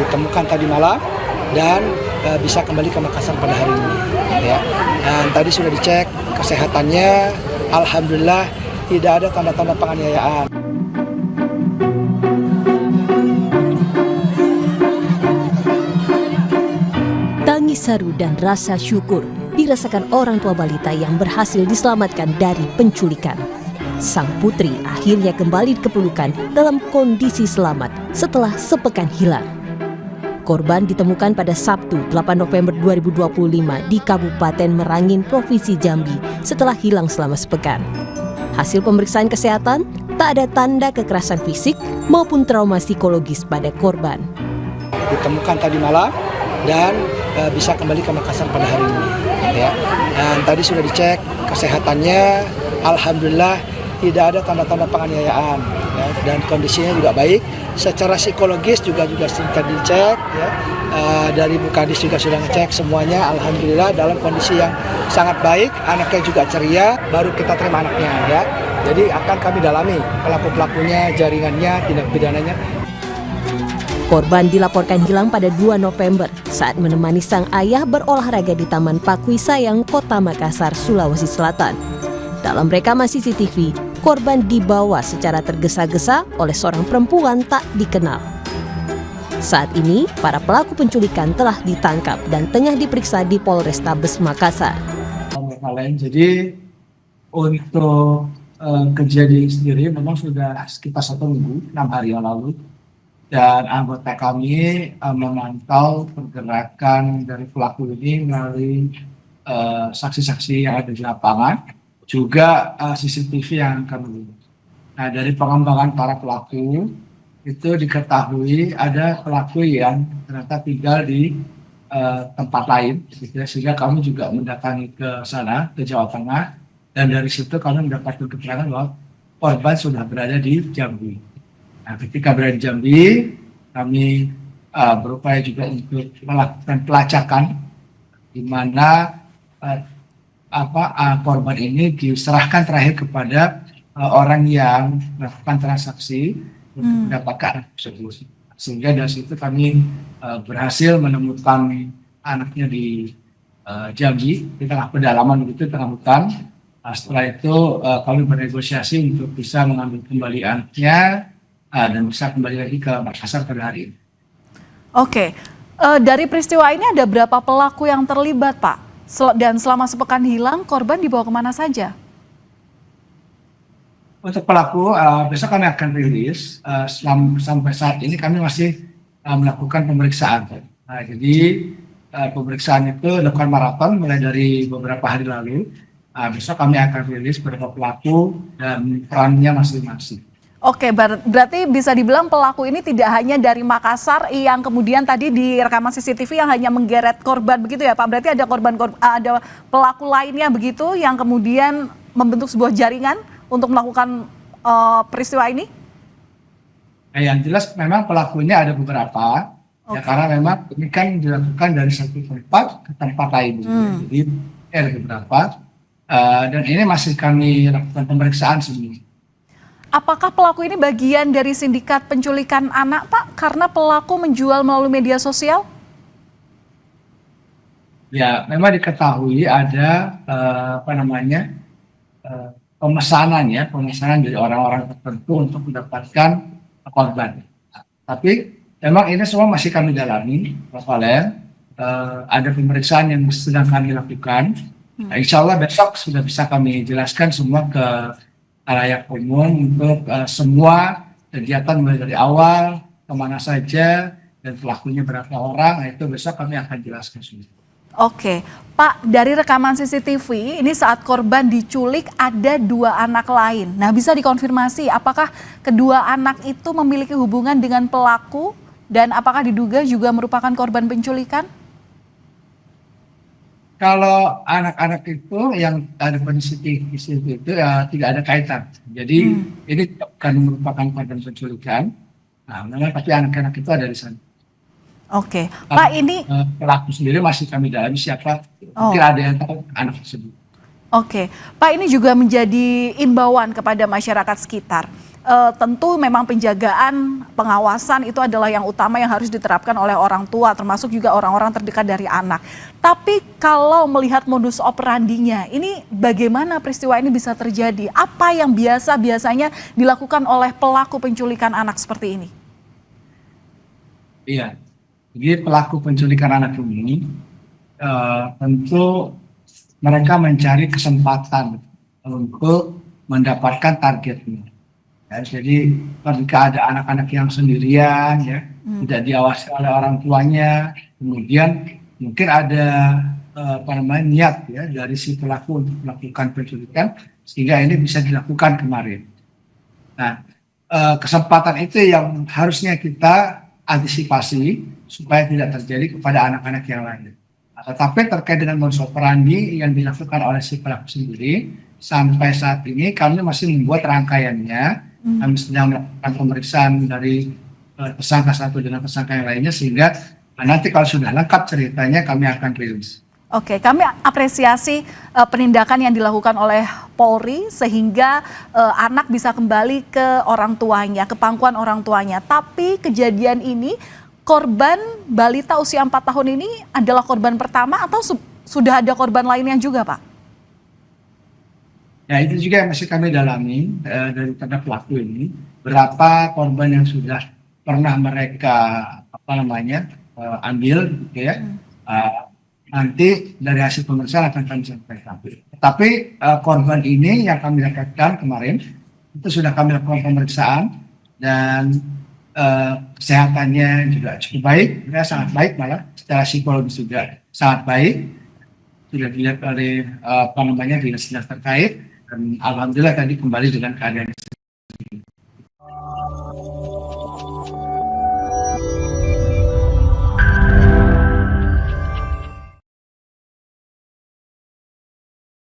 ditemukan tadi malam dan bisa kembali ke Makassar pada hari ini. Ya. Dan tadi sudah dicek kesehatannya, alhamdulillah tidak ada tanda-tanda penganiayaan. Tangis haru dan rasa syukur dirasakan orang tua balita yang berhasil diselamatkan dari penculikan. Sang putri akhirnya kembali dikepelukan dalam kondisi selamat setelah sepekan hilang. Korban ditemukan pada Sabtu 8 November 2025 di Kabupaten Merangin, Provinsi Jambi setelah hilang selama sepekan. Hasil pemeriksaan kesehatan, tak ada tanda kekerasan fisik maupun trauma psikologis pada korban. Ditemukan tadi malam dan bisa kembali ke Makassar pada hari ini. Ya. Dan tadi sudah dicek kesehatannya, alhamdulillah tidak ada tanda-tanda penganiayaan, ya, dan kondisinya juga baik. Secara psikologis juga sudah dicek, ya. Dari Bu Kadis juga sudah ngecek semuanya, alhamdulillah dalam kondisi yang sangat baik. Anaknya juga ceria, baru kita terima anaknya, ya. Jadi akan kami dalami pelaku-pelakunya, jaringannya, tindak pidananya. Korban dilaporkan hilang pada 2 November saat menemani sang ayah berolahraga di Taman Pakui Sayang, Kota Makassar, Sulawesi Selatan. Dalam rekaman CCTV, korban dibawa secara tergesa-gesa oleh seorang perempuan tak dikenal. Saat ini, para pelaku penculikan telah ditangkap dan tengah diperiksa di Polrestabes Makassar. Jadi untuk kejadian sendiri memang sudah sekitar 1 minggu, 6 hari yang lalu. Dan anggota kami memantau pergerakan dari pelaku ini melalui saksi-saksi yang ada di lapangan, juga CCTV yang kami lihat. Nah, dari pengembangan para pelaku itu diketahui ada pelaku yang ternyata tinggal di tempat lain, gitu ya, sehingga kami juga mendatangi ke sana, ke Jawa Tengah, dan dari situ kami mendapatkan keterangan bahwa korban sudah berada di Jambi. Nah, ketika berada di Jambi, kami berupaya juga untuk melakukan pelacakan, di mana korban ini diserahkan terakhir kepada orang yang melakukan transaksi untuk mendapatkan anak tersebut. Sehingga dari situ kami berhasil menemukan anaknya di Jambi, di tengah pedalaman begitu, tengah hutan. Setelah itu kami bernegosiasi untuk bisa mengambil kembali anaknya dan bisa kembali lagi ke Makassar pada hari ini. Oke, dari peristiwa ini ada berapa pelaku yang terlibat, Pak? Dan selama sepekan hilang, korban dibawa kemana saja? Untuk pelaku, besok kami akan rilis. Sampai saat ini kami masih melakukan pemeriksaan. Nah, jadi pemeriksaan itu dilakukan maraton mulai dari beberapa hari lalu. Besok kami akan rilis beberapa pelaku dan perannya masing-masing. Oke, berarti bisa dibilang pelaku ini tidak hanya dari Makassar yang kemudian tadi di rekaman CCTV yang hanya menggeret korban begitu ya Pak? Berarti ada ada pelaku lainnya begitu yang kemudian membentuk sebuah jaringan untuk melakukan peristiwa ini? Nah, yang jelas memang pelakunya ada beberapa, ya, karena memang ini kan dilakukan dari satu tempat ke tempat lain. Jadi ada beberapa, dan ini masih kami lakukan pemeriksaan semua. Apakah pelaku ini bagian dari sindikat penculikan anak, Pak? Karena pelaku menjual melalui media sosial? Ya, memang diketahui ada pemesanan dari orang-orang tertentu untuk mendapatkan korban. Tapi memang ini semua masih kami dalami, Pak Valen. Ada pemeriksaan yang sedang kami lakukan. Nah, insya Allah besok sudah bisa kami jelaskan semua ke halayak umum untuk semua kegiatan mulai dari awal, kemana saja, dan pelakunya berapa orang. Nah, itu besok kami akan jelaskan semua. Oke, Pak, dari rekaman CCTV ini saat korban diculik ada 2 anak lain. Nah, bisa dikonfirmasi apakah kedua anak itu memiliki hubungan dengan pelaku dan apakah diduga juga merupakan korban penculikan? Kalau anak-anak itu yang ada kondisi itu ya tidak ada kaitan. Jadi ini bukan merupakan korban penculikan. Nah, memang tapi anak-anak itu ada di sana. Oke, Pak, ini pelaku sendiri masih kami dalami siapa. Mungkin ada yang tahu anak tersebut. Oke, Pak, ini juga menjadi imbauan kepada masyarakat sekitar. tentu memang penjagaan, pengawasan itu adalah yang utama yang harus diterapkan oleh orang tua, termasuk juga orang-orang terdekat dari anak. Tapi kalau melihat modus operandinya, ini bagaimana peristiwa ini bisa terjadi? Apa yang biasanya dilakukan oleh pelaku penculikan anak seperti ini? Iya, jadi pelaku penculikan anak ini tentu mereka mencari kesempatan untuk mendapatkan targetnya. Ya, jadi ketika ada anak-anak yang sendirian, ya, tidak diawasi oleh orang tuanya, kemudian mungkin ada niat ya dari si pelaku untuk melakukan penculikan, sehingga ini bisa dilakukan kemarin. Nah, kesempatan itu yang harusnya kita antisipasi supaya tidak terjadi kepada anak-anak yang lain. Tetapi terkait dengan modus operandi yang dilakukan oleh si pelaku sendiri, sampai saat ini kami masih membuat rangkaiannya. Kami sedang melakukan pemeriksaan dari tersangka satu dengan tersangka yang lainnya, sehingga nanti kalau sudah lengkap ceritanya kami akan rilis. Oke, kami apresiasi penindakan yang dilakukan oleh Polri sehingga anak bisa kembali ke orang tuanya, ke pangkuan orang tuanya. Tapi kejadian ini, korban balita usia 4 tahun ini adalah korban pertama atau sudah ada korban lainnya juga, Pak? Ya, itu juga yang masih kami dalami dari pelaku ini. Berapa korban yang sudah pernah mereka ambil, gitu ya. Nanti dari hasil pemeriksaan akan kami sampaikan. Tapi korban ini yang kami dapatkan kemarin itu sudah kami lakukan pemeriksaan dan kesehatannya juga cukup baik, ya, sangat baik, malah secara psikologis juga sangat baik. Sudah dilihat oleh dinas terkait. Dan alhamdulillah tadi kembali dengan keadaan